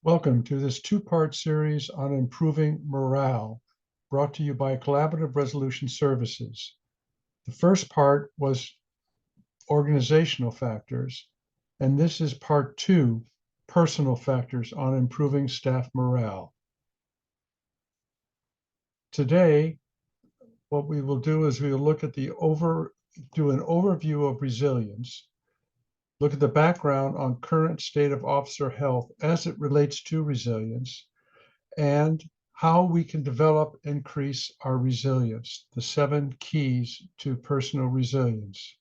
Welcome to this two-part series on improving morale, brought to you by Collaborative Resolution Services. The first part was organizational factors, and this is part two, personal factors on improving staff morale. Today, what we will do is we will look at do an overview of resilience, look at the background on current state of officer health as it relates to resilience, and how we can develop, increase our resilience, the 7 keys to personal resilience.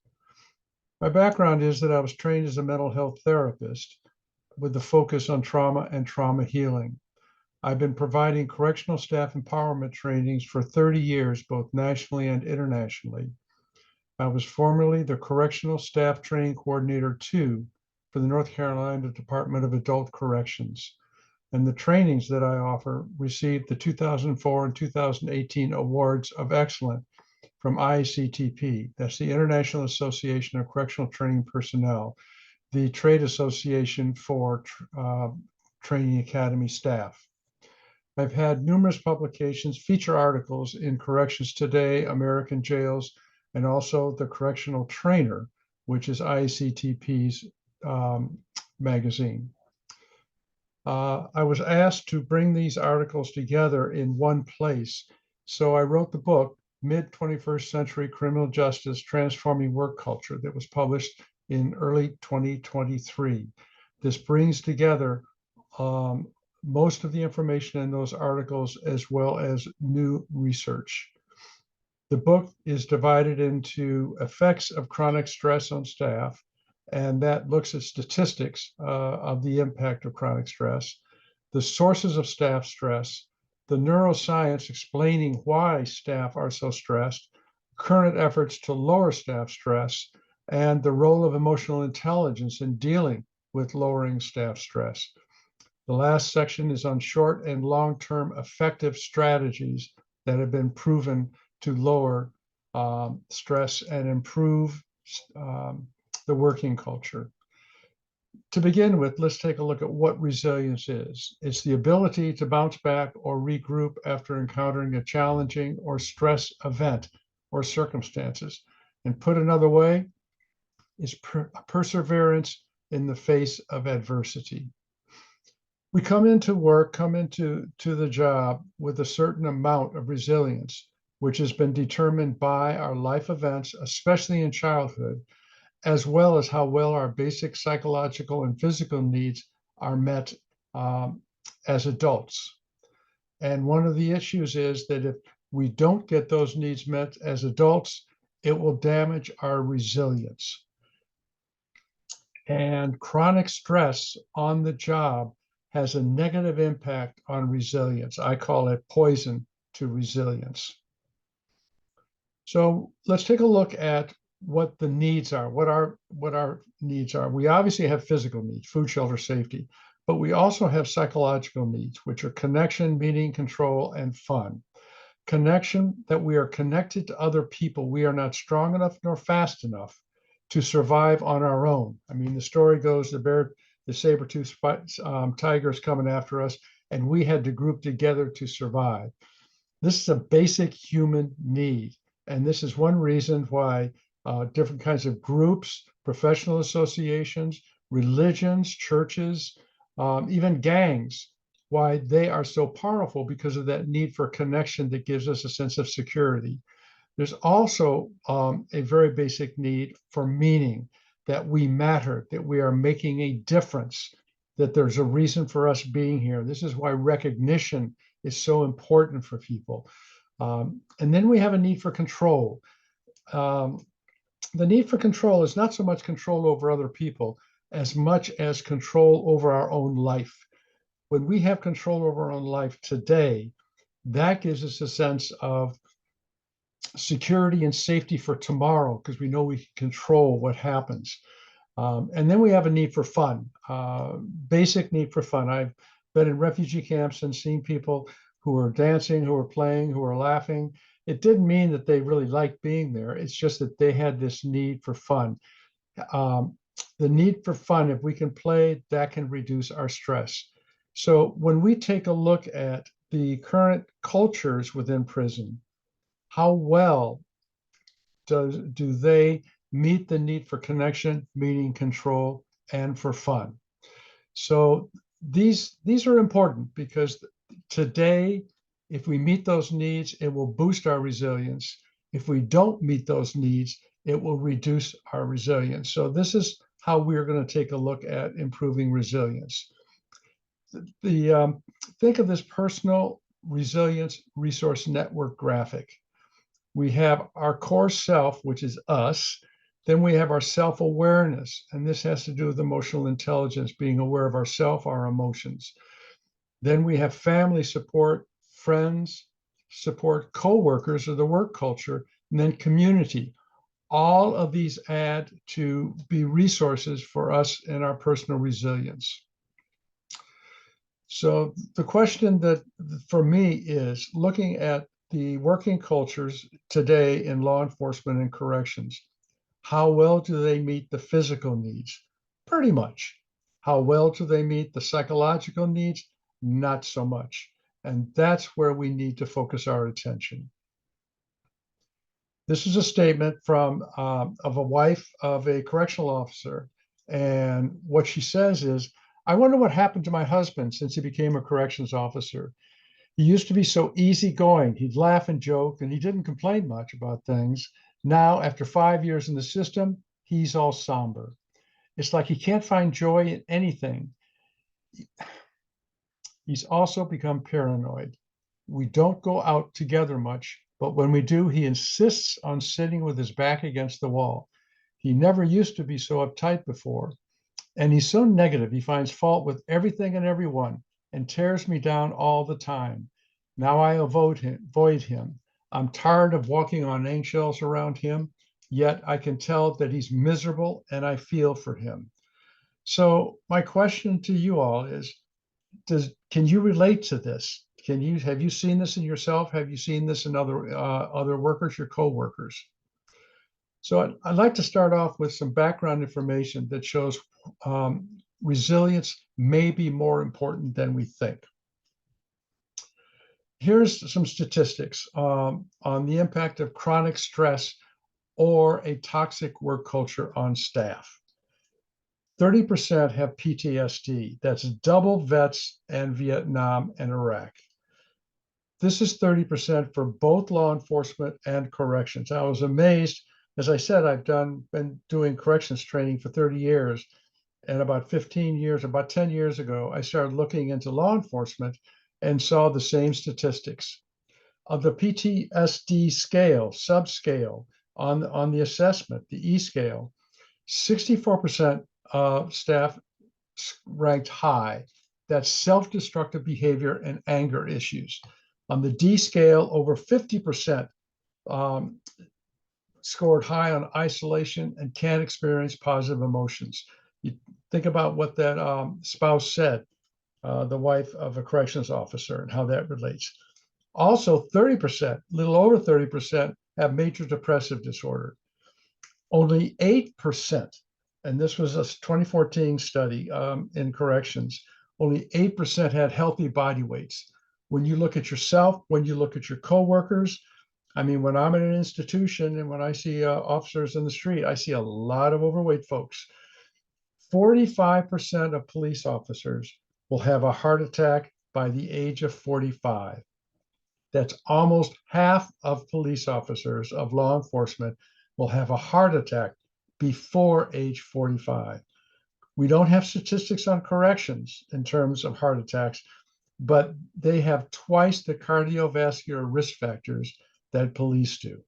My background is that I was trained as a mental health therapist with the focus on trauma and trauma healing. I've been providing correctional staff empowerment trainings for 30 years, both nationally and internationally. I was formerly the Correctional Staff Training Coordinator 2 for the North Carolina Department of Adult Corrections. And the trainings that I offer received the 2004 and 2018 Awards of Excellence from IACTP. That's the International Association of Correctional Training Personnel, the trade association for training academy staff. I've had numerous publications, feature articles in Corrections Today, American Jails, and also the Correctional Trainer, which is IACTP's magazine. I was asked to bring these articles together in one place. So I wrote the book, Mid-21st Century Criminal Justice, Transforming Work Culture, that was published in early 2023. This brings together most of the information in those articles as well as new research. The book is divided into effects of chronic stress on staff, and that looks at statistics of the impact of chronic stress, the sources of staff stress, the neuroscience explaining why staff are so stressed, current efforts to lower staff stress, and the role of emotional intelligence in dealing with lowering staff stress. The last section is on short and long-term effective strategies that have been proven to lower stress and improve the working culture. To begin with, let's take a look at what resilience is. It's the ability to bounce back or regroup after encountering a challenging or stress event or circumstances. And put another way, it's perseverance in the face of adversity. We come into the job with a certain amount of resilience, which has been determined by our life events, especially in childhood, as well as how well our basic psychological and physical needs are met as adults. And one of the issues is that if we don't get those needs met as adults, it will damage our resilience. And chronic stress on the job has a negative impact on resilience. I call it poison to resilience. So let's take a look at what the needs are, what our needs are. We obviously have physical needs, food, shelter, safety, but we also have psychological needs, which are connection, meaning, control, and fun. Connection, that we are connected to other people. We are not strong enough nor fast enough to survive on our own. I mean, the story goes, the saber-toothed tiger is coming after us, and we had to group together to survive. This is a basic human need. And this is one reason why different kinds of groups, professional associations, religions, churches, even gangs, why they are so powerful, because of that need for connection that gives us a sense of security. There's also a very basic need for meaning, that we matter, that we are making a difference, that there's a reason for us being here. This is why recognition is so important for people. And then we have a need for control. The need for control is not so much control over other people as much as control over our own life. When we have control over our own life today, that gives us a sense of security and safety for tomorrow, because we know we can control what happens. And then we have a need for fun, basic need for fun. I've been in refugee camps and seen people who are dancing, who are playing, who are laughing. It didn't mean that they really liked being there. It's just that they had this need for fun. The need for fun, if we can play, that can reduce our stress. So when we take a look at the current cultures within prison, how well do they meet the need for connection, meaning control, and for fun? So these are important because today, if we meet those needs, it will boost our resilience. If we don't meet those needs, it will reduce our resilience. So this is how we're going to take a look at improving resilience. The think of this personal resilience resource network graphic. We have our core self, which is us. Then we have our self awareness, and this has to do with emotional intelligence, being aware of ourself, our emotions. Then we have family support, friends support, coworkers, or the work culture, and then community. All of these add to be resources for us in our personal resilience. So the question that for me is looking at the working cultures today in law enforcement and corrections. How well do they meet the physical needs? Pretty much. How well do they meet the psychological needs? Not so much. And that's where we need to focus our attention. This is a statement from of a wife of a correctional officer. And what she says is, I wonder what happened to my husband since he became a corrections officer. He used to be so easygoing. He'd laugh and joke, and he didn't complain much about things. Now, after 5 years in the system, he's all somber. It's like he can't find joy in anything. He's also become paranoid. We don't go out together much, but when we do, he insists on sitting with his back against the wall. He never used to be so uptight before. And he's so negative, he finds fault with everything and everyone and tears me down all the time. Now I avoid him. I'm tired of walking on eggshells around him, yet I can tell that he's miserable and I feel for him. So my question to you all is, can you relate to this? Have you seen this in yourself? Have you seen this in other workers, your coworkers? So I'd like to start off with some background information that shows resilience may be more important than we think. Here's some statistics on the impact of chronic stress or a toxic work culture on staff. 30% have PTSD. That's double vets and Vietnam and Iraq. This is 30% for both law enforcement and corrections. I was amazed. As I said, been doing corrections training for 30 years. And about 10 years ago, I started looking into law enforcement and saw the same statistics. Of the PTSD scale, subscale on the assessment, the E scale, 64% of staff ranked high. That's self-destructive behavior and anger issues. On the D scale, over 50% scored high on isolation and can't experience positive emotions. You think about what that spouse said, the wife of a corrections officer, and how that relates. Also, 30%, a little over 30%, have major depressive disorder. Only 8%, and this was a 2014 study in corrections, only 8% had healthy body weights. When you look at yourself, when you look at your coworkers, I mean, when I'm in an institution and when I see officers in the street, I see a lot of overweight folks. 45% of police officers will have a heart attack by the age of 45. That's almost half of police officers of law enforcement will have a heart attack before age 45. We don't have statistics on corrections in terms of heart attacks, but they have twice the cardiovascular risk factors that police do.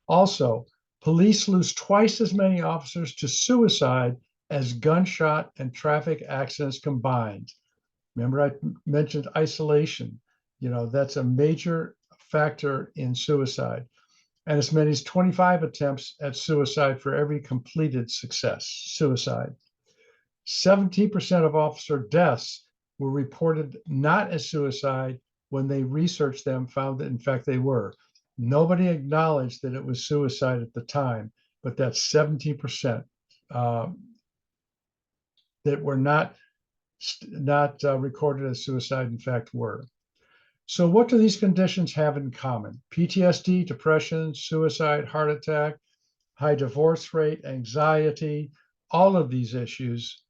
Also, police lose twice as many officers to suicide as gunshot and traffic accidents combined. Remember, I mentioned isolation. That's a major factor in suicide. And as many as 25 attempts at suicide for every completed suicide. 17% of officer deaths were reported not as suicide when they researched them, found that in fact they were. Nobody acknowledged that it was suicide at the time, but that's 17% that were not not recorded as suicide, in fact, were. So what do these conditions have in common? PTSD, depression, suicide, heart attack, high divorce rate, anxiety, all of these issues,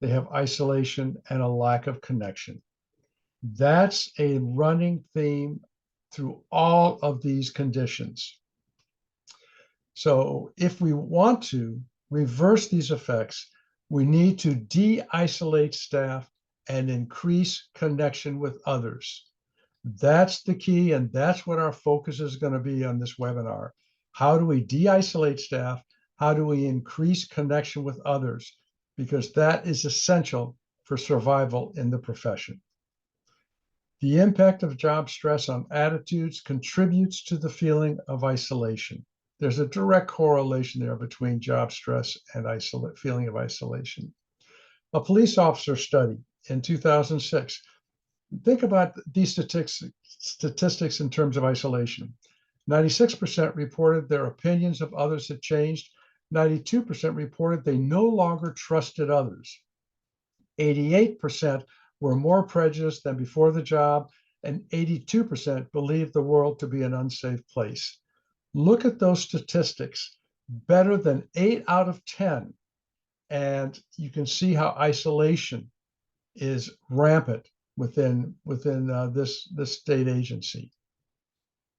they have isolation and a lack of connection. That's a running theme through all of these conditions. So if we want to reverse these effects, we need to de-isolate staff and increase connection with others. That's the key, and that's what our focus is going to be on this webinar. How do we de-isolate staff? How do we increase connection with others? Because that is essential for survival in the profession. The impact of job stress on attitudes contributes to the feeling of isolation. There's a direct correlation there between job stress and feeling of isolation. A police officer study in 2006. Think about these statistics in terms of isolation. 96% reported their opinions of others had changed. 92% reported they no longer trusted others. 88% were more prejudiced than before the job, and 82% believed the world to be an unsafe place. Look at those statistics, better than 8 out of 10. And you can see how isolation is rampant within this state agency.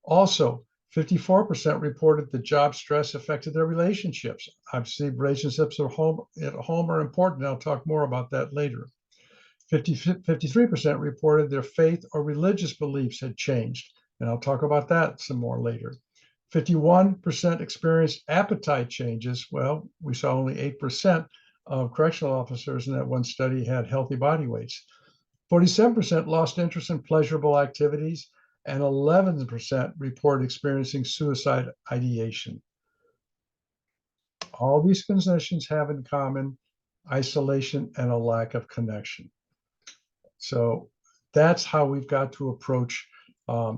Also, 54% reported that job stress affected their relationships. Obviously, relationships at home are important. I'll talk more about that later. 53% reported their faith or religious beliefs had changed, and I'll talk about that some more later. 51% experienced appetite changes. Well, we saw only 8% of correctional officers in that one study had healthy body weights. 47% lost interest in pleasurable activities, and 11% report experiencing suicide ideation. All these conditions have in common isolation and a lack of connection. So that's how we've got to approach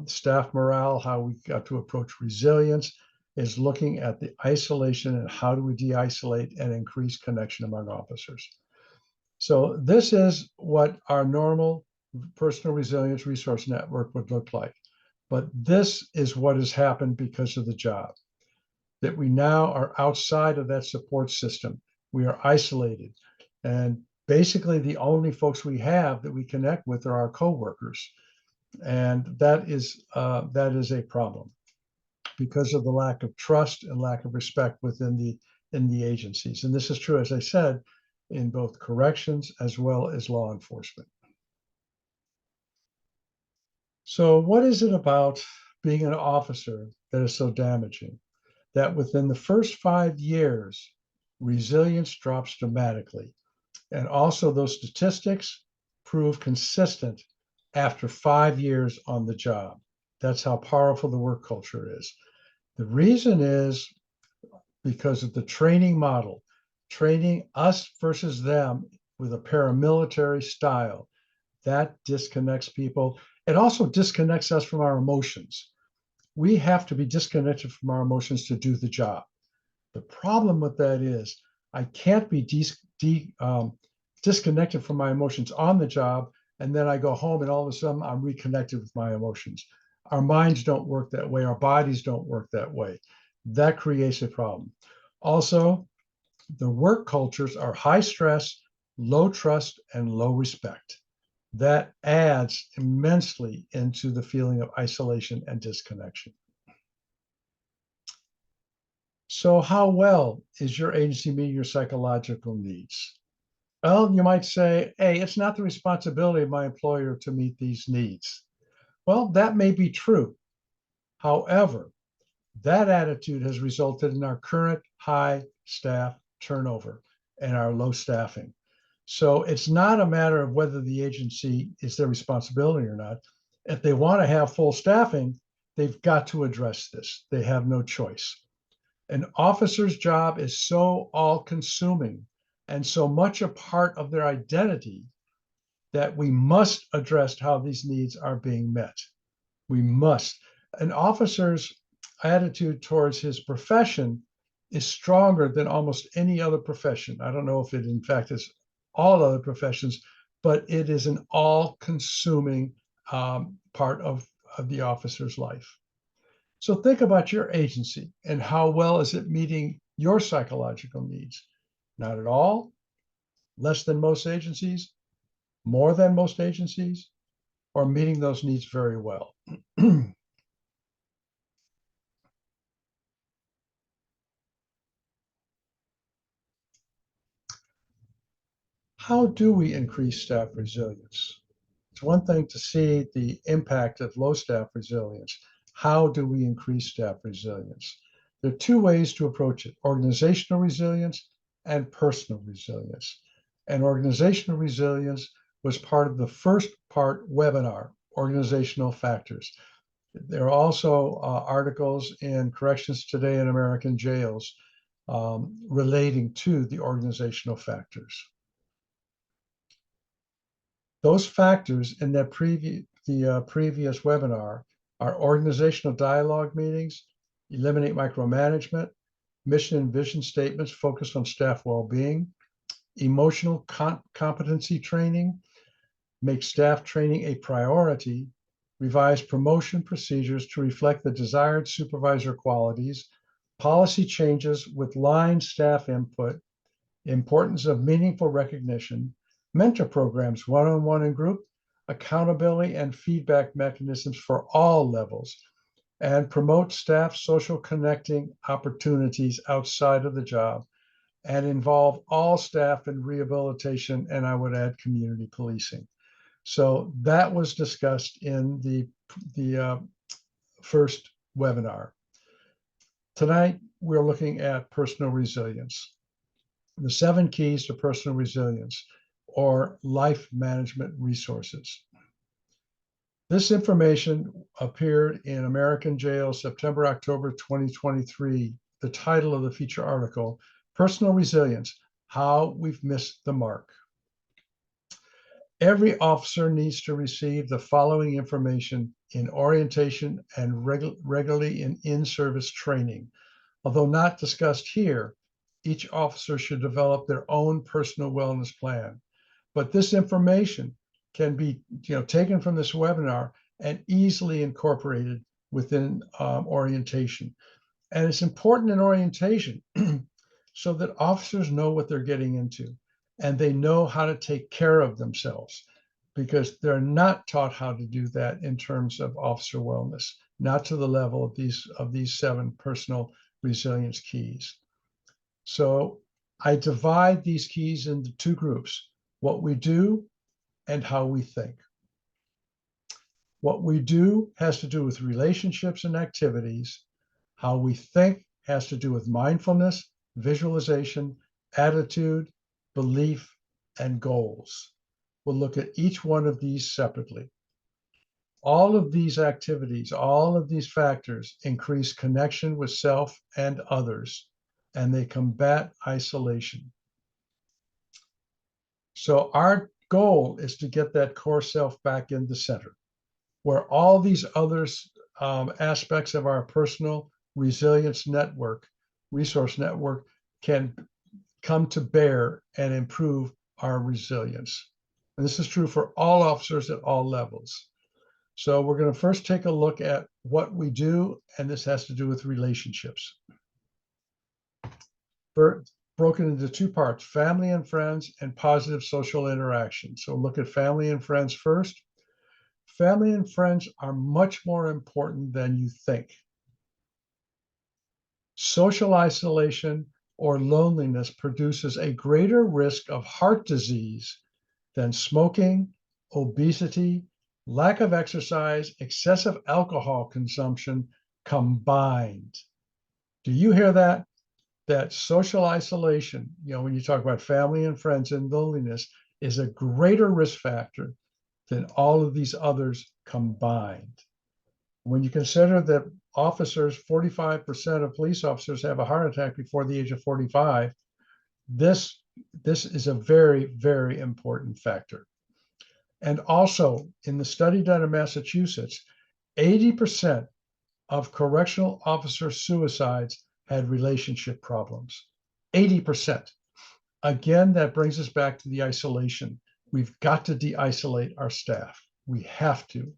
staff morale, how we've got to approach resilience, is looking at the isolation and how do we de-isolate and increase connection among officers. So this is what our normal personal resilience resource network would look like. But this is what has happened because of the job, that we now are outside of that support system. We are isolated. And basically the only folks we have that we connect with are our coworkers. And that is a problem because of the lack of trust and lack of respect within the agencies. And this is true, as I said, in both corrections as well as law enforcement. So what is it about being an officer that is so damaging? That within the first 5 years, resilience drops dramatically. And also those statistics prove consistent after 5 years on the job. That's how powerful the work culture is. The reason is because of the training model, training us versus them with a paramilitary style. That disconnects people. It also disconnects us from our emotions. We have to be disconnected from our emotions to do the job. The problem with that is I can't be disconnected from my emotions on the job, and then I go home and all of a sudden I'm reconnected with my emotions. Our minds don't work that way. Our bodies don't work that way. That creates a problem. Also, the work cultures are high stress, low trust, and low respect. That adds immensely into the feeling of isolation and disconnection. So how well is your agency meeting your psychological needs? Well, you might say, hey, it's not the responsibility of my employer to meet these needs. Well, that may be true. However, that attitude has resulted in our current high staff turnover and our low staffing. So it's not a matter of whether the agency is their responsibility or not. If they want to have full staffing, they've got to address this. They have no choice. An officer's job is so all-consuming and so much a part of their identity that we must address how these needs are being met. We must. An officer's attitude towards his profession is stronger than almost any other profession. I don't know if it, in fact, is all other professions, but it is an all-consuming part of the officer's life. So think about your agency and how well is it meeting your psychological needs? Not at all, less than most agencies, more than most agencies, or meeting those needs very well. How do we increase staff resilience? It's one thing to see the impact of low staff resilience. How do we increase staff resilience? There are two ways to approach it: organizational resilience and personal resilience. And organizational resilience was part of the first part webinar, organizational factors. There are also articles in Corrections Today in American jails relating to the organizational factors. Those factors in that previous webinar are organizational dialogue meetings, eliminate micromanagement, mission and vision statements focused on staff well-being, emotional competency training, make staff training a priority, revise promotion procedures to reflect the desired supervisor qualities, policy changes with line staff input, importance of meaningful recognition, mentor programs, one-on-one and group, accountability and feedback mechanisms for all levels, and promote staff social connecting opportunities outside of the job, and involve all staff in rehabilitation, and I would add community policing. So that was discussed in the first webinar. Tonight, we're looking at personal resilience. The 7 keys to personal resilience, or life management resources. This information appeared in American Jail, September, October 2023. The title of the feature article, Personal Resilience, How We've Missed the Mark. Every officer needs to receive the following information in orientation and regularly in in-service training. Although not discussed here, each officer should develop their own personal wellness plan. But this information can be taken from this webinar and easily incorporated within orientation. And it's important in orientation so that officers know what they're getting into and they know how to take care of themselves, because they're not taught how to do that in terms of officer wellness, not to the level of these 7 personal resilience keys. So I divide these keys into 2 groups: what we do and how we think. What we do has to do with relationships and activities. How we think has to do with mindfulness, visualization, attitude, belief, and goals. We'll look at each one of these separately. All of these activities, all of these factors increase connection with self and others, and they combat isolation. So our goal is to get that core self back in the center, where all these other aspects of our personal resilience network, resource network, can come to bear and improve our resilience. And this is true for all officers at all levels. So we're going to first take a look at what we do, and this has to do with relationships. Broken into 2 parts: family and friends and positive social interaction. So look at family and friends first. Family and friends are much more important than you think. Social isolation or loneliness produces a greater risk of heart disease than smoking, obesity, lack of exercise, excessive alcohol consumption combined. Do you hear that? That social isolation, when you talk about family and friends and loneliness, is a greater risk factor than all of these others combined. When you consider that officers, 45% of police officers have a heart attack before the age of 45, this is a very, very important factor. And also, in the study done in Massachusetts, 80% of correctional officer suicides had relationship problems. 80%. Again, that brings us back to the isolation. We've got to de-isolate our staff. We have to.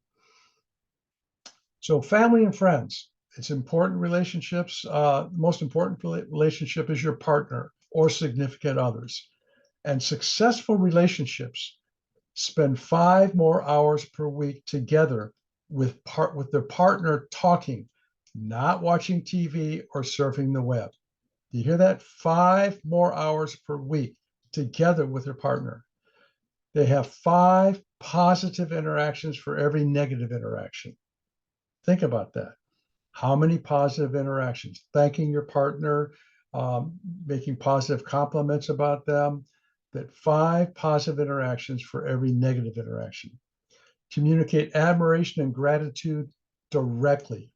So family and friends, it's important relationships. Most important relationship is your partner or significant others. And successful relationships spend 5 more hours per week together with their partner talking, not watching TV or surfing the web. Do you hear that? 5 more hours per week together with their partner. They have 5 positive interactions for every negative interaction. Think about that. How many positive interactions? Thanking your partner, making positive compliments about them. That 5 positive interactions for every negative interaction. Communicate admiration and gratitude directly.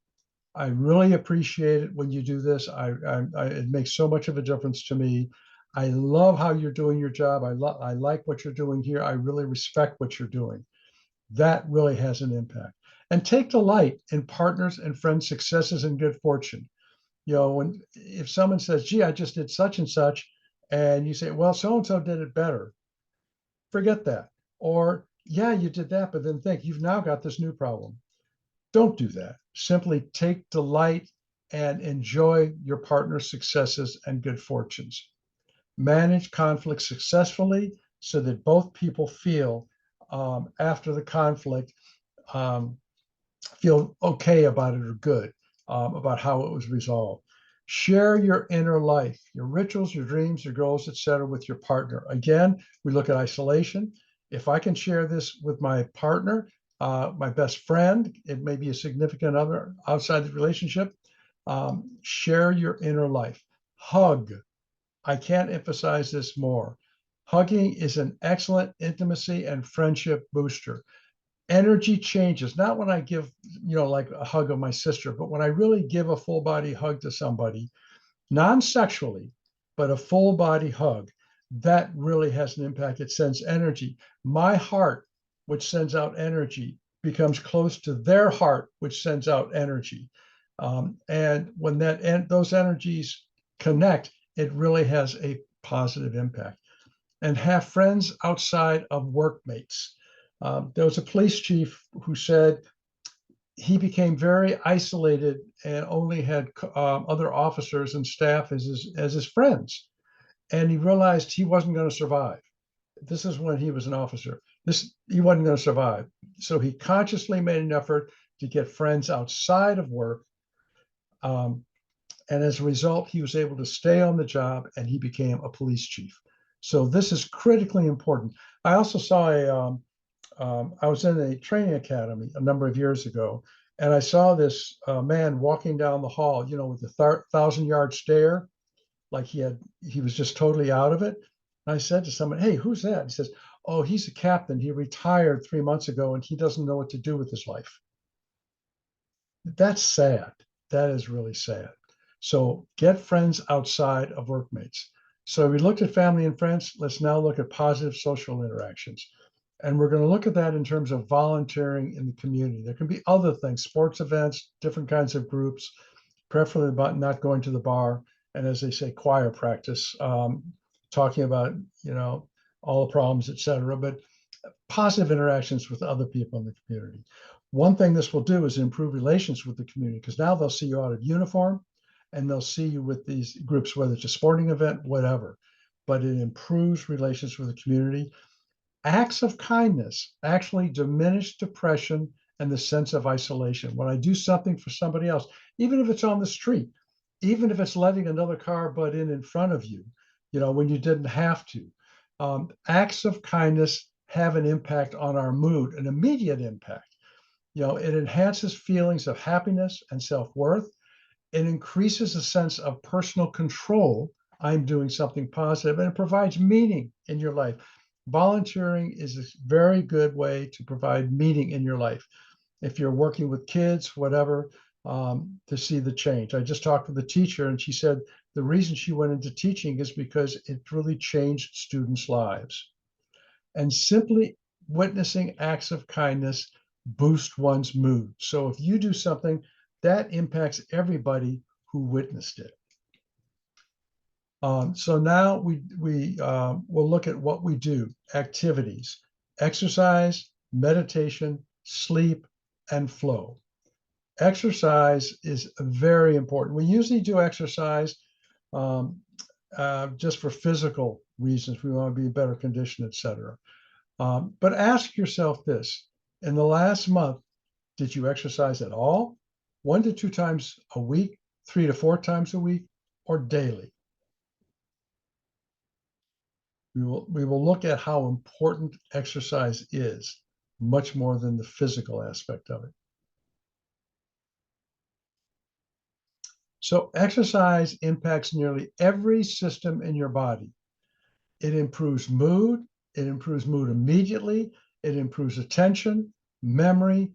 I really appreciate it when you do this. It makes so much of a difference to me. I love how you're doing your job. I like what you're doing here. I really respect what you're doing. That really has an impact. And take delight in partners and friends' successes and good fortune. When if someone says, "Gee, I just did such and such," and you say, "Well, so and so did it better," forget that. Or, "Yeah, you did that, but then think you've now got this new problem." Don't do that. Simply take delight and enjoy your partner's successes and good fortunes. Manage conflict successfully so that both people feel after the conflict um, feel okay about it or good about how it was resolved. Share your inner life, your rituals, your dreams, your goals, etc., with your partner. Again, we look at isolation. If I can share this with my partner, my best friend, it may be a significant other outside the relationship. Share your inner life. Hug. I can't emphasize this more. Hugging is an excellent intimacy and friendship booster. Energy changes, not when I give, like a hug of my sister, but when I really give a full body hug to somebody, non-sexually, but a full body hug, that really has an impact. It sends energy. My heart, which sends out energy, becomes close to their heart, which sends out energy. And when those energies connect, it really has a positive impact. And have friends outside of workmates. There was a police chief who said he became very isolated and only had other officers and staff as his friends. And he realized he wasn't going to survive. This is when he was an officer. He wasn't going to survive. So he consciously made an effort to get friends outside of work. And as a result, he was able to stay on the job and he became a police chief. So this is critically important. I also saw I was in a training academy a number of years ago, and I saw this man walking down the hall, with a 1,000-yard stare, like he was just totally out of it. And I said to someone, "Hey, who's that?" He says, "Oh, he's a captain. He retired 3 months ago, and he doesn't know what to do with his life." That's sad. That is really sad. So get friends outside of workmates. So we looked at family and friends. Let's now look at positive social interactions. And we're going to look at that in terms of volunteering in the community. There can be other things, sports events, different kinds of groups, preferably about not going to the bar. And as they say, choir practice, talking about, all the problems, et cetera. But positive interactions with other people in the community. One thing this will do is improve relations with the community because now they'll see you out of uniform and they'll see you with these groups, whether it's a sporting event, whatever. But it improves relations with the community. Acts of kindness actually diminish depression and the sense of isolation. When I do something for somebody else, even if it's on the street, even if it's letting another car butt in front of you, when you didn't have to, acts of kindness have an impact on our mood, an immediate impact. It enhances feelings of happiness and self-worth. It increases a sense of personal control. I'm doing something positive, and it provides meaning in your life. Volunteering is a very good way to provide meaning in your life. If you're working with kids, whatever, to see the change. I just talked with a teacher, and she said the reason she went into teaching is because it really changed students' lives. And simply witnessing acts of kindness boost one's mood. So if you do something, that impacts everybody who witnessed it. So now we'll look at what we do: activities, exercise, meditation, sleep, and flow. Exercise is very important. We usually do exercise um, just for physical reasons. We want to be in better condition, etc. But ask yourself this: in the last month, did you exercise at all? 1 to 2 times a week, 3 to 4 times a week, or daily? We will look at how important exercise is, much more than the physical aspect of it. So exercise impacts nearly every system in your body. It improves mood. It improves mood immediately. It improves attention, memory,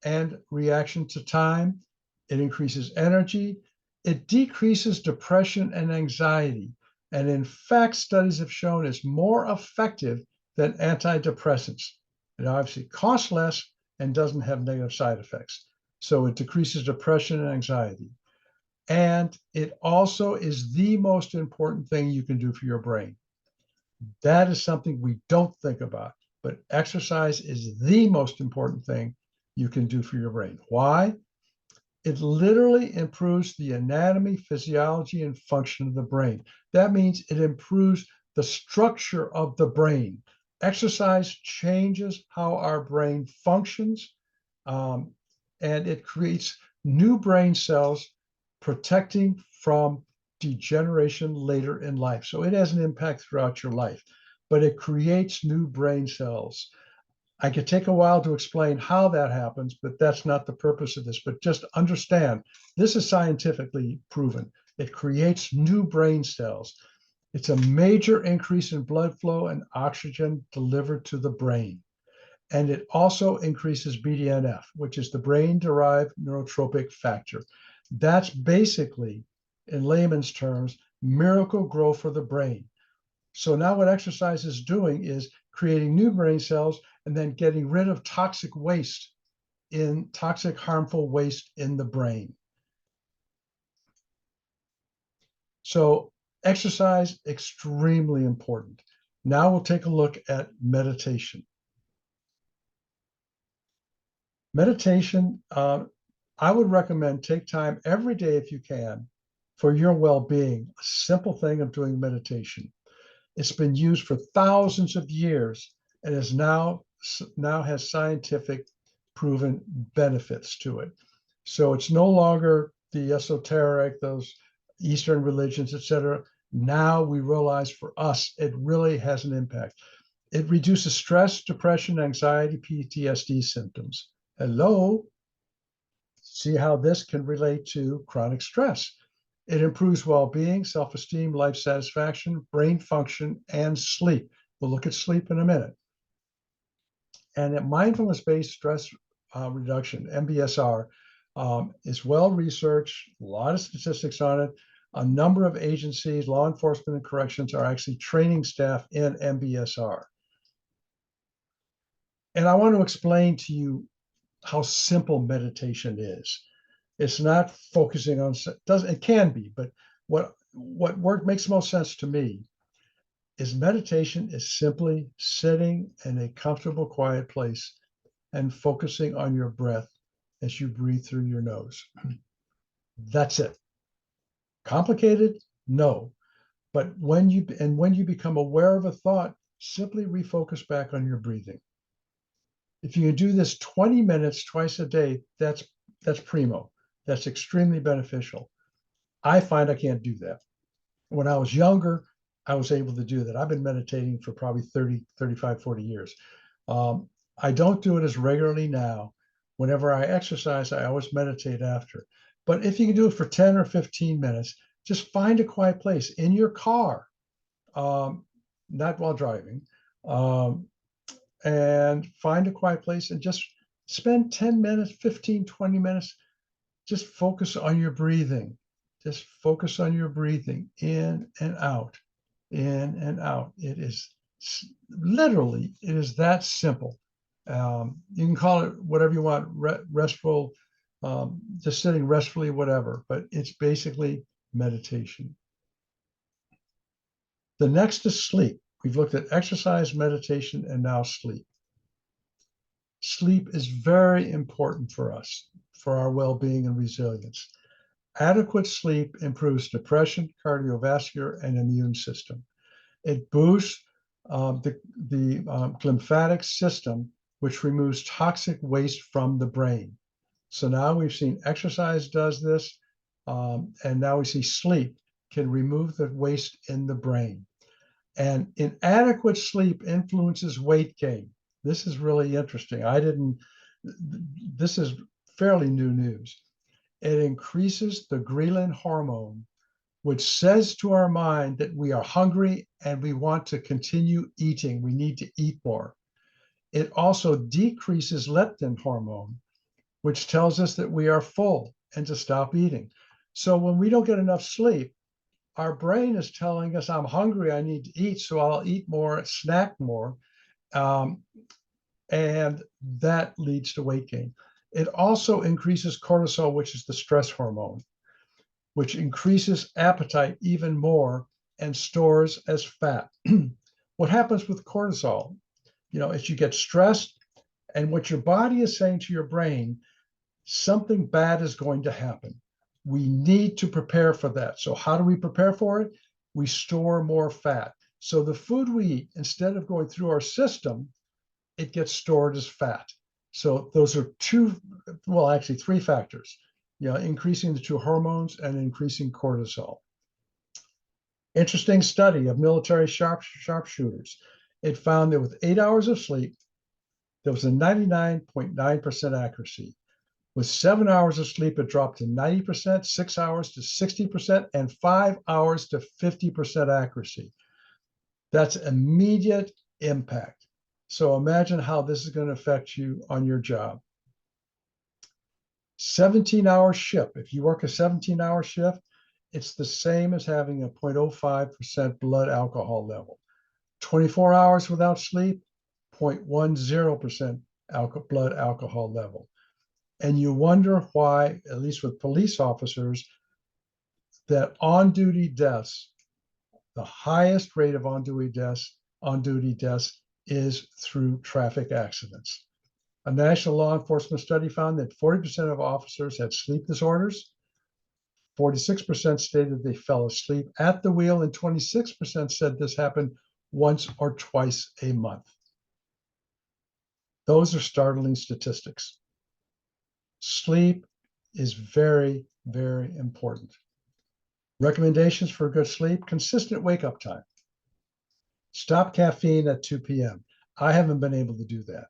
and reaction to time. It increases energy. It decreases depression and anxiety. And in fact, studies have shown it's more effective than antidepressants. It obviously costs less and doesn't have negative side effects. So it decreases depression and anxiety. And it also is the most important thing you can do for your brain. That is something we don't think about, but exercise is the most important thing you can do for your brain. Why? It literally improves the anatomy, physiology, and function of the brain. That means it improves the structure of the brain. Exercise changes how our brain functions, um, and it creates new brain cells protecting from degeneration later in life. So it has an impact throughout your life, but it creates new brain cells. I could take a while to explain how that happens, but that's not the purpose of this. But just understand, this is scientifically proven. It creates new brain cells. It's a major increase in blood flow and oxygen delivered to the brain. And it also increases BDNF, which is the brain-derived neurotrophic factor. That's basically, in layman's terms, miracle growth for the brain. So now what exercise is doing is creating new brain cells and then getting rid of toxic waste toxic, harmful waste in the brain. So exercise, extremely important. Now we'll take a look at meditation. Meditation, I would recommend take time every day if you can for your well-being. A simple thing of doing meditation. It's been used for thousands of years and is now has scientific proven benefits to it. So it's no longer the esoteric, those Eastern religions, etc. Now we realize for us, it really has an impact. It reduces stress, depression, anxiety, PTSD symptoms. Hello, see how this can relate to chronic stress. It improves well-being, self-esteem, life satisfaction, brain function, and sleep. We'll look at sleep in a minute. And at mindfulness-based stress reduction, MBSR, is well researched, a lot of statistics on it. A number of agencies, law enforcement and corrections, are actually training staff in MBSR. And I want to explain to you how simple meditation is. It's not focusing on, it can be, but what makes most sense to me is meditation is simply sitting in a comfortable, quiet place and focusing on your breath as you breathe through your nose. That's it. Complicated? No. But when you become aware of a thought, simply refocus back on your breathing. If you can do this 20 minutes twice a day, that's primo. That's extremely beneficial. I find I can't do that. When I was younger, I was able to do that. I've been meditating for probably 30, 35, 40 years. I don't do it as regularly now. Whenever I exercise, I always meditate after. But if you can do it for 10 or 15 minutes, just find a quiet place in your car, not while driving, and find a quiet place and just spend 10 minutes, 15, 20 minutes, just focus on your breathing. Just focus on your breathing in and out, in and out. It is literally, it is that simple. You can call it whatever you want, restful, just sitting restfully, whatever, but it's basically meditation. The next is sleep. We've looked at exercise, meditation, and now sleep. Sleep is very important for us, for our well-being and resilience. Adequate sleep improves depression, cardiovascular, and immune system. It boosts the lymphatic system, which removes toxic waste from the brain. So now we've seen exercise does this, and now we see sleep can remove the waste in the brain. And inadequate sleep influences weight gain. This is really interesting. This is fairly new news. It increases the ghrelin hormone, which says to our mind that we are hungry and we want to continue eating. We need to eat more. It also decreases leptin hormone, which tells us that we are full and to stop eating. So when we don't get enough sleep, our brain is telling us, I'm hungry, I need to eat, so I'll eat more, snack more. And that leads to weight gain. It also increases cortisol, which is the stress hormone, which increases appetite even more and stores as fat. What happens with cortisol? As you get stressed, and what your body is saying to your brain, something bad is going to happen. We need to prepare for that. So how do we prepare for it? We store more fat. So the food we eat, instead of going through our system, it gets stored as fat. So those are actually three factors, increasing the two hormones and increasing cortisol. Interesting study of military sharpshooters. It found that with 8 hours of sleep, there was a 99.9% accuracy. With 7 hours of sleep, it dropped to 90%, 6 hours to 60%, and 5 hours to 50% accuracy. That's immediate impact. So imagine how this is going to affect you on your job. 17-hour shift. If you work a 17-hour shift, it's the same as having a 0.05% blood alcohol level. 24 hours without sleep, 0.10% blood alcohol level. And you wonder why, at least with police officers, that on-duty deaths, the highest rate of on-duty deaths is through traffic accidents. A national law enforcement study found that 40% of officers had sleep disorders, 46% stated they fell asleep at the wheel, and 26% said this happened once or twice a month. Those are startling statistics. Sleep is very, very important. Recommendations for good sleep: consistent wake-up time. Stop caffeine at 2 p.m. I haven't been able to do that.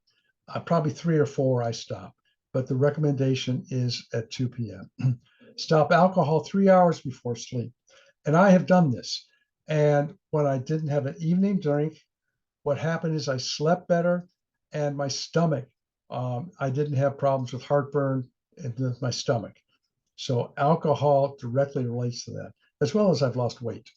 Probably 3 or 4 I stop, but the recommendation is at 2 p.m. Stop alcohol 3 hours before sleep. And I have done this. And when I didn't have an evening drink, what happened is I slept better, and my stomach, I didn't have problems with heartburn with my stomach. So alcohol directly relates to that, as well as I've lost weight.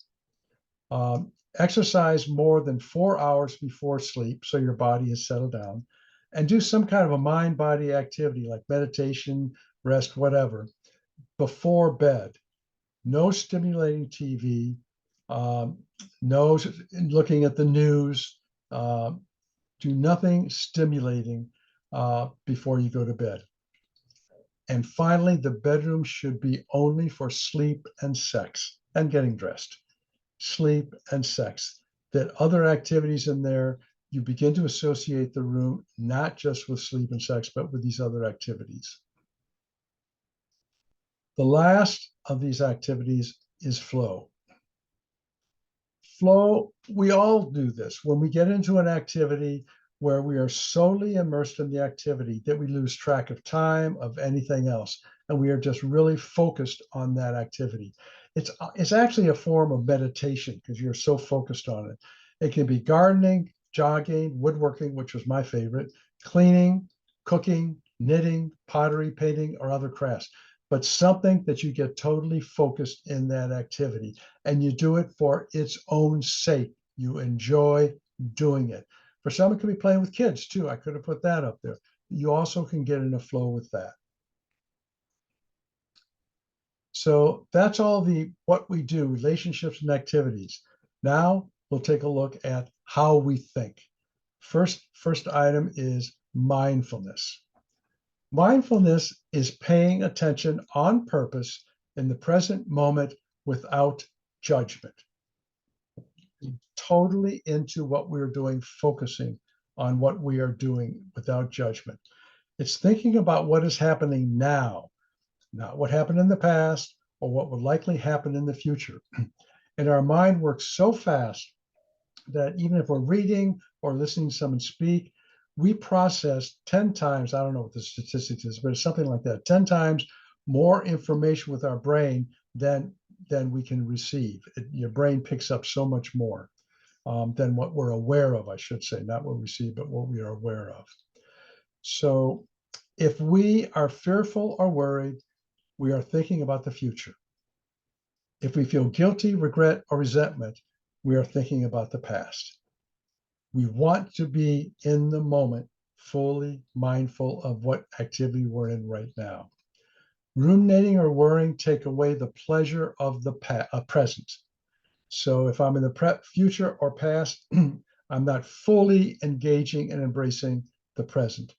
Exercise more than 4 hours before sleep, so your body is settled down, and do some kind of a mind-body activity like meditation, rest, whatever, before bed. No stimulating TV, no looking at the news. Do nothing stimulating before you go to bed. And finally, the bedroom should be only for sleep and sex and getting dressed. Sleep and sex. That other activities in there, you begin to associate the room not just with sleep and sex, but with these other activities. The last of these activities is flow. Flow, we all do this. When we get into an activity where we are solely immersed in the activity, that we lose track of time, of anything else, and we are just really focused on that activity. It's actually a form of meditation because you're so focused on it. It can be gardening, jogging, woodworking, which was my favorite, cleaning, cooking, knitting, pottery, painting, or other crafts, but something that you get totally focused in that activity, and you do it for its own sake. You enjoy doing it. For some, it could be playing with kids too. I could have put that up there. You also can get in a flow with that. So that's all what we do, relationships and activities. Now we'll take a look at how we think. First item is mindfulness. Mindfulness is paying attention on purpose in the present moment without judgment. Totally into what we're doing, focusing on what we are doing without judgment. It's thinking about what is happening now, not what happened in the past or what would likely happen in the future. And our mind works so fast that even if we're reading or listening to someone speak, we process 10 times, I don't know what the statistics is, but it's something like that, 10 times more information with our brain than we can receive. Your brain picks up so much more than what we're aware of, I should say, not what we see, but what we are aware of. So if we are fearful or worried, we are thinking about the future. If we feel guilty, regret, or resentment, we are thinking about the past. We want to be in the moment, fully mindful of what activity we're in right now. Ruminating or worrying take away the pleasure of the present. So if I'm in the future or past, I'm not fully engaging and embracing the present.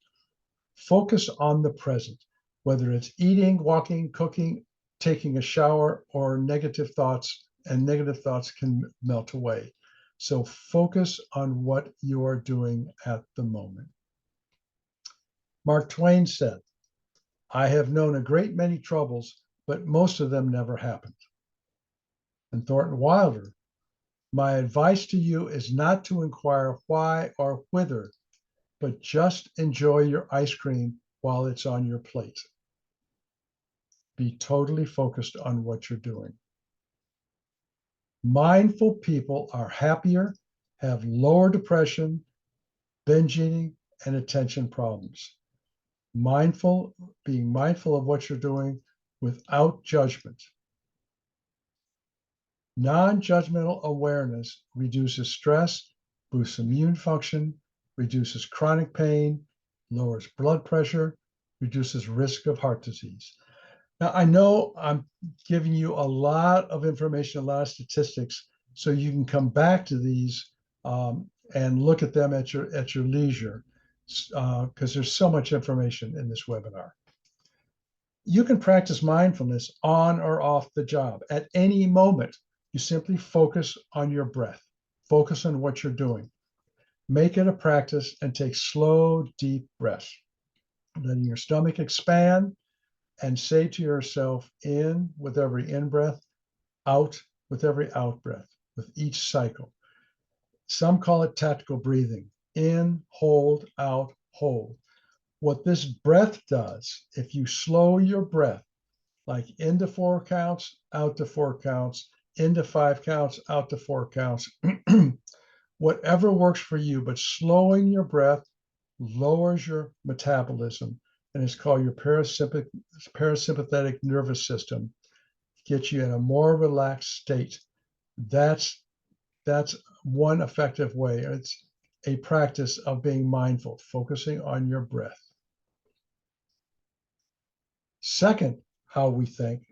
Focus on the present, whether it's eating, walking, cooking, taking a shower, or negative thoughts, and negative thoughts can melt away. So focus on what you are doing at the moment. Mark Twain said, "I have known a great many troubles, but most of them never happened." And Thornton Wilder, "My advice to you is not to inquire why or whither, but just enjoy your ice cream while it's on your plate." Be totally focused on what you're doing. Mindful people are happier, have lower depression, binge eating, and attention problems. Being mindful of what you're doing without judgment. Non-judgmental awareness reduces stress, boosts immune function, reduces chronic pain, lowers blood pressure, reduces risk of heart disease. Now, I know I'm giving you a lot of information, a lot of statistics, so you can come back to these and look at them at your leisure, because there's so much information in this webinar. You can practice mindfulness on or off the job at any moment. You simply focus on your breath, focus on what you're doing. Make it a practice and take slow, deep breaths, letting your stomach expand, and say to yourself, in with every in breath, out with every out breath, with each cycle. Some call it tactical breathing. In, hold, out, hold. What this breath does, if you slow your breath, like into 4 counts, out to 4 counts, into 5 counts, out to 4 counts, whatever works for you, but slowing your breath lowers your metabolism, and it's called your parasympathetic nervous system, gets you in a more relaxed state. That's one effective way. It's a practice of being mindful, focusing on your breath. Second, how we think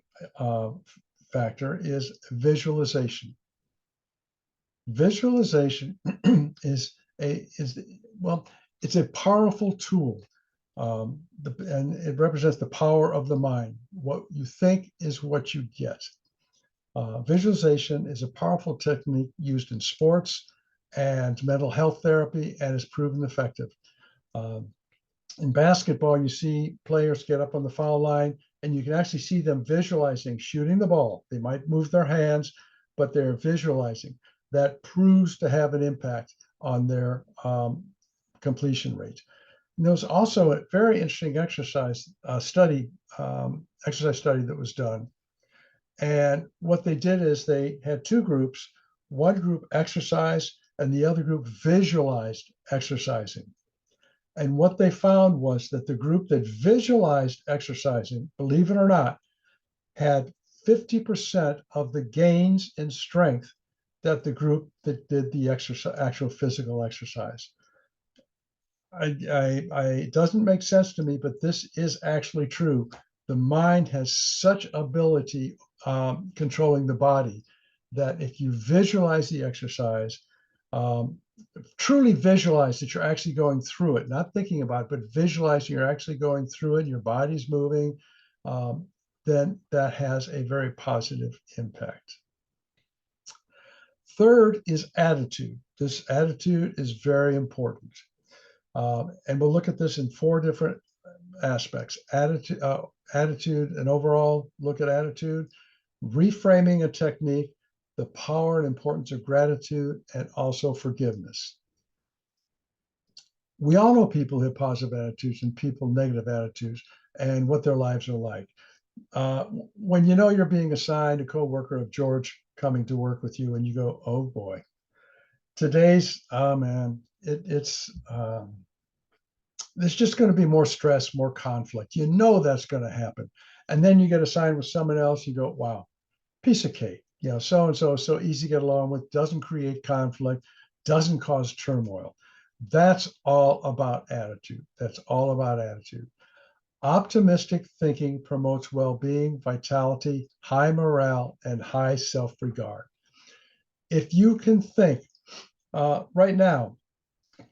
factor is visualization. Visualization is it's a powerful tool, and it represents the power of the mind. What you think is what you get. Visualization is a powerful technique used in sports and mental health therapy, and is proven effective. In basketball, you see players get up on the foul line, and you can actually see them visualizing shooting the ball. They might move their hands, but they're visualizing. That proves to have an impact on their completion rate. And there was also a very interesting exercise study that was done. And what they did is they had 2 groups. One group exercised, and the other group visualized exercising. And what they found was that the group that visualized exercising, believe it or not, had 50% of the gains in strength that the group that did the actual physical exercise. It doesn't make sense to me, but this is actually true. The mind has such ability controlling the body that if you visualize the exercise, Um, Truly visualize that you're actually going through it, not thinking about it, but visualizing you're actually going through it, your body's moving, um, then that has a very positive impact. Third is attitude. This attitude is very important. And we'll look at this in four different aspects: attitude, an overall look at attitude, reframing a technique, the power and importance of gratitude, and also forgiveness. We all know people who have positive attitudes and people negative attitudes and what their lives are like. Uh, when you know you're being assigned a coworker of George coming to work with you, and you go, "Oh boy, today's oh man, there's just going to be more stress, more conflict. You know that's going to happen." And then you get assigned with someone else. You go, "Wow, piece of cake. You know, so and so is so easy to get along with, doesn't create conflict, doesn't cause turmoil." That's all about attitude. That's all about attitude. Optimistic thinking promotes well being, vitality, high morale, and high self regard. If you can think right now,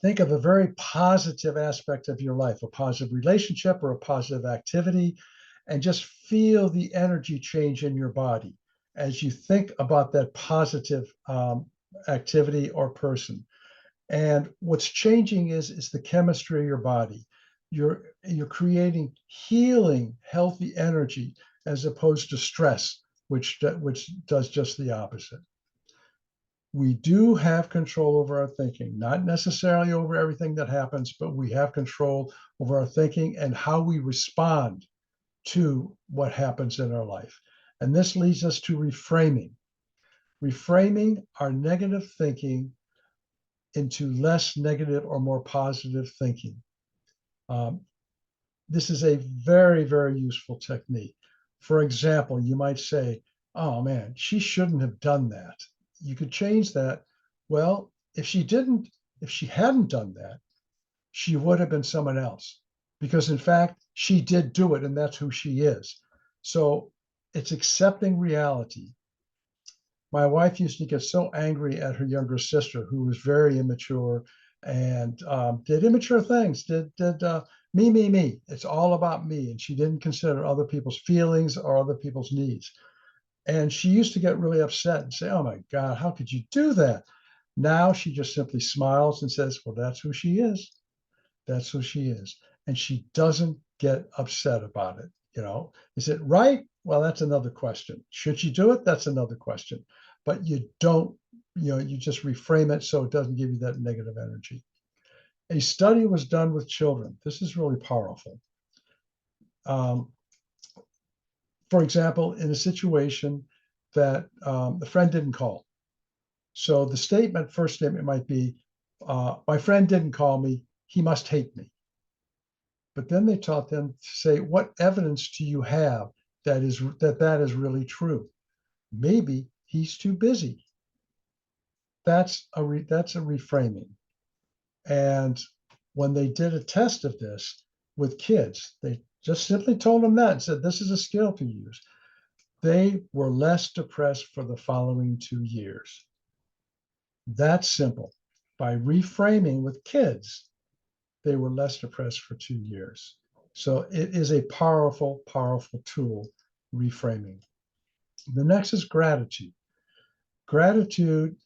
think of a very positive aspect of your life, a positive relationship or a positive activity, and just feel the energy change in your body as you think about that positive activity or person. And what's changing is the chemistry of your body. You're creating healing, healthy energy as opposed to stress, which does just the opposite. We do have control over our thinking, not necessarily over everything that happens, but we have control over our thinking and how we respond to what happens in our life. And this leads us to reframing our negative thinking into less negative or more positive thinking. Um, this is a very, very useful technique. For example, you might say, "Oh man, she shouldn't have done that." You could change that. Well, if she hadn't done that, she would have been someone else. Because in fact, she did do it, and that's who she is. So it's accepting reality. My wife used to get so angry at her younger sister, who was very immature and did immature things, did me. It's all about me. And she didn't consider other people's feelings or other people's needs. And she used to get really upset and say, "Oh my God, how could you do that?" Now she just simply smiles and says, "Well, that's who she is. That's who she is." And she doesn't get upset about it. You know, is it right? Well, that's another question. Should she do it? That's another question. But you don't, you just reframe it so it doesn't give you that negative energy. A study was done with children. This is really powerful. Um, for example, in a situation that the friend didn't call. So the first statement might be, "My friend didn't call me. He must hate me." But then they taught them to say, "What evidence do you have that is really true?" Maybe he's too busy. That's a reframing. And when they did a test of this with kids, they just simply told them that and said, "This is a skill to use." They were less depressed for the following 2 years. That's simple. By reframing with kids, they were less depressed for 2 years. So it is a powerful, powerful tool, reframing. The next is gratitude. Gratitude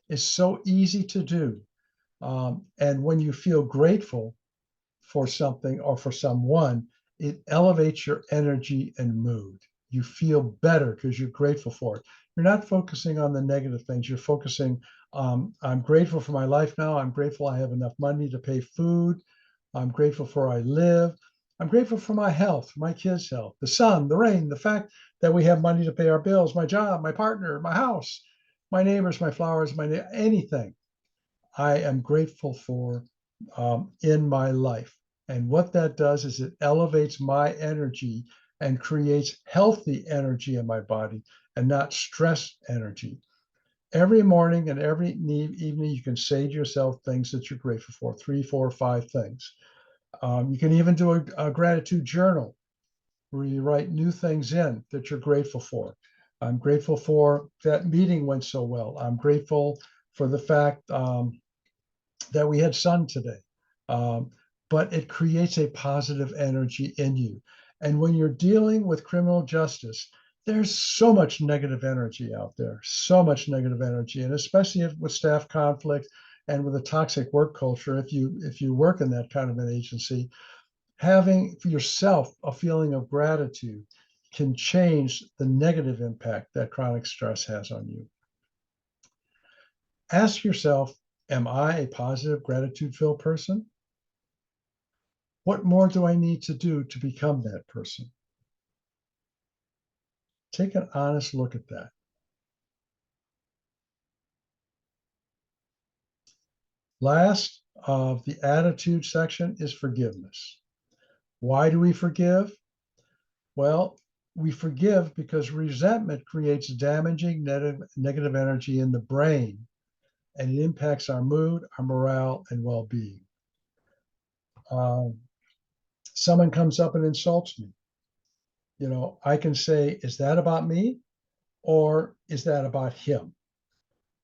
is so easy to do. And when you feel grateful for something or for someone, it elevates your energy and mood. You feel better because you're grateful for it. You're not focusing on the negative things. You're focusing, I'm grateful for my life now. I'm grateful I have enough money to pay food. I'm grateful for I live. I'm grateful for my health, my kids' health, the sun, the rain, the fact that we have money to pay our bills, my job, my partner, my house, my neighbors, my flowers, anything I am grateful for in my life. And what that does is it elevates my energy and creates healthy energy in my body and not stress energy. Every morning and every evening, you can say to yourself things that you're grateful for, 3, 4, 5 things. You can even do a gratitude journal where you write new things in that you're grateful for. I'm grateful for that meeting went so well. I'm grateful for the fact that we had sun today. Um, but it creates a positive energy in you. And when you're dealing with criminal justice, there's so much negative energy out there, so much negative energy, and especially with staff conflict and with a toxic work culture. If you work in that kind of an agency, having for yourself a feeling of gratitude can change the negative impact that chronic stress has on you. Ask yourself, am I a positive, gratitude-filled person? What more do I need to do to become that person? Take an honest look at that. Last of the attitude section is forgiveness. Why do we forgive? Well, we forgive because resentment creates damaging negative energy in the brain, and it impacts our mood, our morale, and well-being. Someone comes up and insults me. I can say, is that about me or is that about him?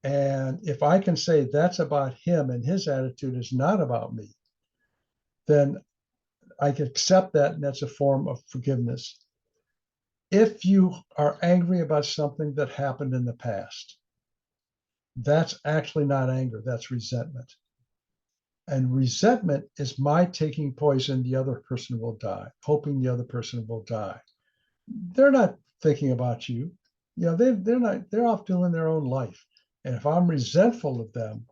And if I can say that's about him and his attitude is not about me, then I can accept that, and that's a form of forgiveness. If you are angry about something that happened in the past, that's actually not anger, that's resentment. And resentment is my taking poison, the other person will die, hoping the other person will die. They're not thinking about you. They're off doing their own life. And if I'm resentful of them,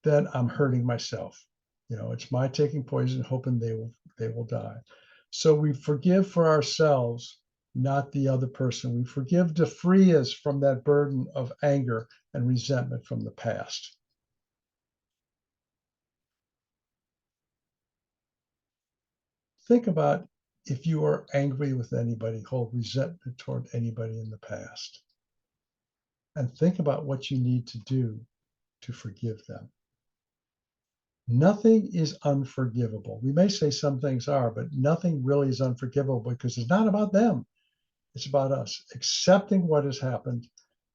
then I'm hurting myself. It's my taking poison, hoping they will die. So we forgive for ourselves, not the other person. We forgive to free us from that burden of anger and resentment from the past. Think about if you are angry with anybody, hold resentment toward anybody in the past, and think about what you need to do to forgive them. Nothing is unforgivable. We may say some things are, but nothing really is unforgivable because it's not about them. It's about us accepting what has happened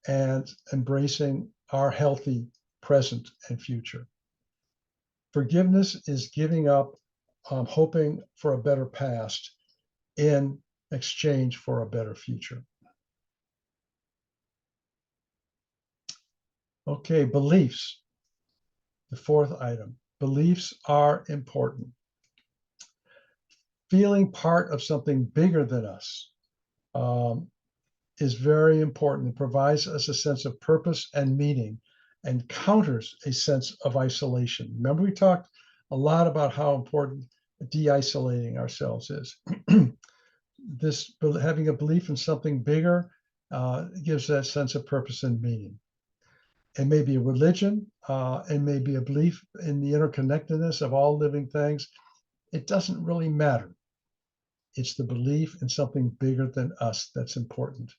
and embracing our healthy present and future. Forgiveness is giving up, hoping for a better past in exchange for a better future. Okay, beliefs. The fourth item. Beliefs are important. Feeling part of something bigger than us is very important. It provides us a sense of purpose and meaning and counters a sense of isolation. Remember, we talked a lot about how important de-isolating ourselves is. This having a belief in something bigger gives that sense of purpose and meaning. It may be a religion, it may be a belief in the interconnectedness of all living things. It doesn't really matter. It's the belief in something bigger than us that's important.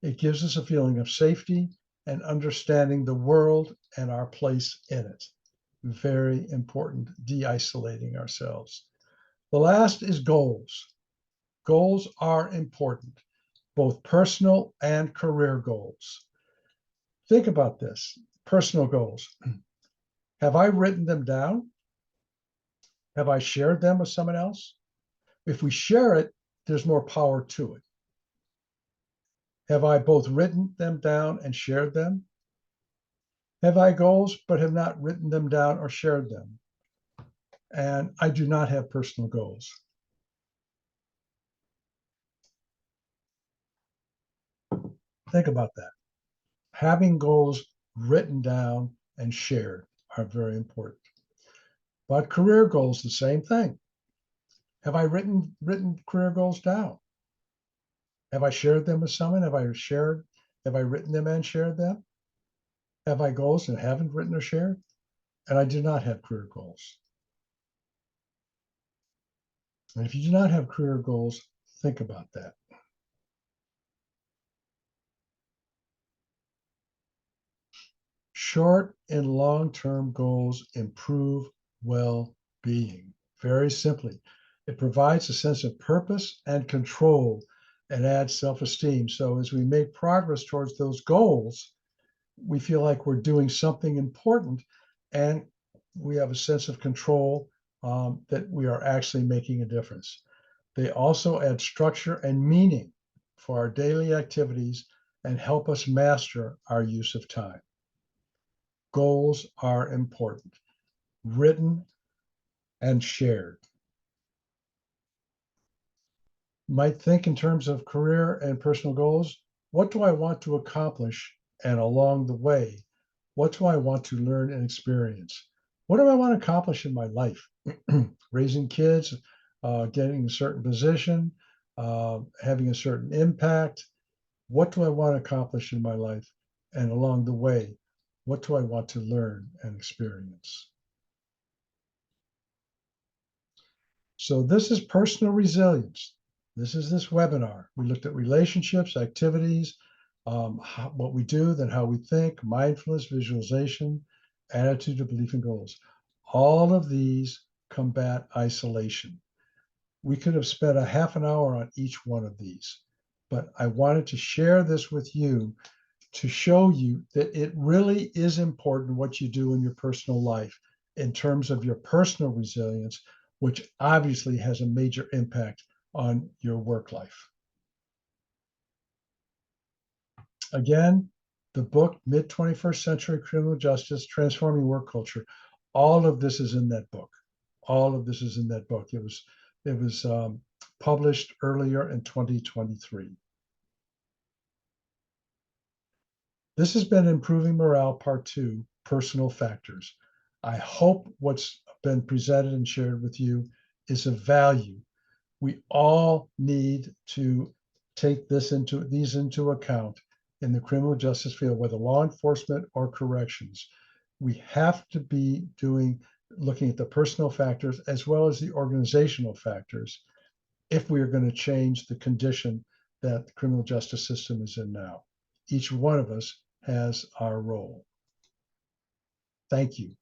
It gives us a feeling of safety and understanding the world and our place in it. Very important, de-isolating ourselves. The last is goals. Goals are important, both personal and career goals. Think about this, personal goals. Have I written them down? Have I shared them with someone else? If we share it, there's more power to it. Have I both written them down and shared them? Have I goals but have not written them down or shared them? And I do not have personal goals. Think about that. Having goals written down and shared are very important. But career goals, the same thing. Have I written career goals down? Have I shared them with someone? Have I written them and shared them? Have I goals and haven't written or shared? And I do not have career goals. And if you do not have career goals, think about that. Short and long-term goals improve well-being. Very simply, it provides a sense of purpose and control and adds self-esteem. So as we make progress towards those goals, we feel like we're doing something important, and we have a sense of control, that we are actually making a difference. They also add structure and meaning for our daily activities and help us master our use of time. Goals are important, written and shared. You might think in terms of career and personal goals. What do I want to accomplish? And along the way, what do I want to learn and experience? What do I want to accomplish in my life? Raising kids, getting a certain position, having a certain impact. What do I want to accomplish in my life? And along the way, what do I want to learn and experience? So this is personal resilience. This is this webinar. We looked at relationships, activities, what we do, then how we think, mindfulness, visualization, attitude to belief and goals. All of these combat isolation. We could have spent a half an hour on each one of these, but I wanted to share this with you to show you that it really is important what you do in your personal life in terms of your personal resilience, which obviously has a major impact on your work life. Again, the book, Mid-21st Century Criminal Justice, Transforming Work Culture, all of this is in that book. All of this is in that book. It was published earlier in 2023. This has been Improving Morale, Part 2, Personal Factors. I hope what's been presented and shared with you is of value. We all need to take these into account in the criminal justice field, whether law enforcement or corrections. We have to be looking at the personal factors as well as the organizational factors if we are going to change the condition that the criminal justice system is in now. Each one of us has our role. Thank you.